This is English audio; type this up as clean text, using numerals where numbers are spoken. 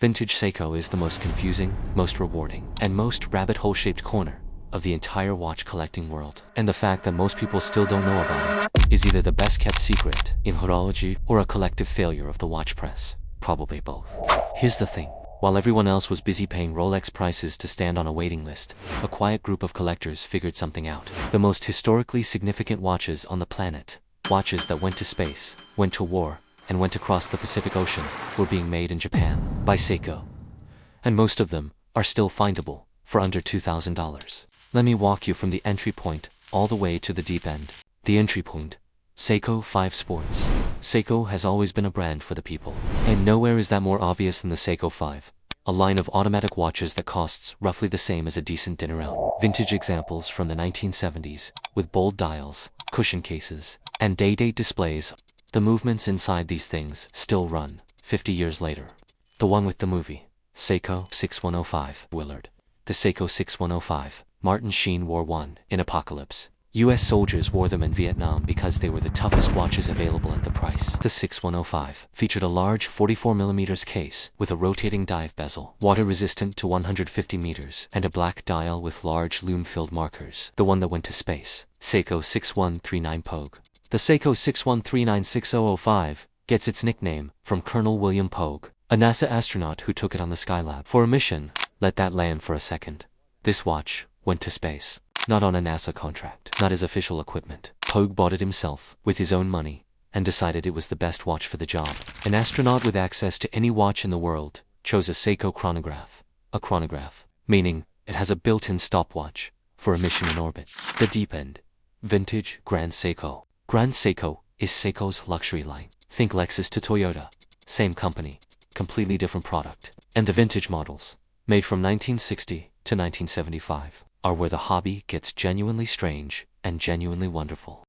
Vintage Seiko is the most confusing, most rewarding, and most rabbit hole-shaped corner of the entire watch collecting world. And the fact that most people still don't know about it is either the best kept secret in horology or a collective failure of the watch press. Probably both. Here's the thing. While everyone else was busy paying Rolex prices to stand on a waiting list, a quiet group of collectors figured something out. The most historically significant watches on the planet, watches that went to space, went to war, and went across the Pacific Ocean, were being made in Japan by Seiko. And most of them are still findable for under $2,000. Let me walk you from the entry point all the way to the deep end. The entry point: Seiko 5 Sports. Seiko has always been a brand for the people, and nowhere is that more obvious than the Seiko 5, a line of automatic watches that costs roughly the same as a decent dinner out. Vintage examples from the 1970s, with bold dials, cushion cases, and day-date displays. The movements inside these things still run 50 years later. The one with the movie, Seiko 6105, Willard. The Seiko 6105, Martin Sheen wore one in Apocalypse. US soldiers wore them in Vietnam because they were the toughest watches available at the price. The 6105 featured a large 44mm case with a rotating dive bezel, water-resistant to 150 meters, and a black dial with large lume-filled markers. The one that went to space, Seiko 6139 Pogue. The Seiko 6139-6005 gets its nickname from Colonel William Pogue, a NASA astronaut who took it on the Skylab for a mission. Let that land for a second. This watch went to space. Not on a NASA contract, not as official equipment. Pogue bought it himself, with his own money, and decided it was the best watch for the job. An astronaut with access to any watch in the world chose a Seiko chronograph. A chronograph, meaning it has a built-in stopwatch for a mission in orbit. The deep end. Vintage Grand Seiko. Grand Seiko is Seiko's luxury line. Think Lexus to Toyota. Same company, completely different product. And the vintage models, made from 1960 to 1975. Are where the hobby gets genuinely strange and genuinely wonderful.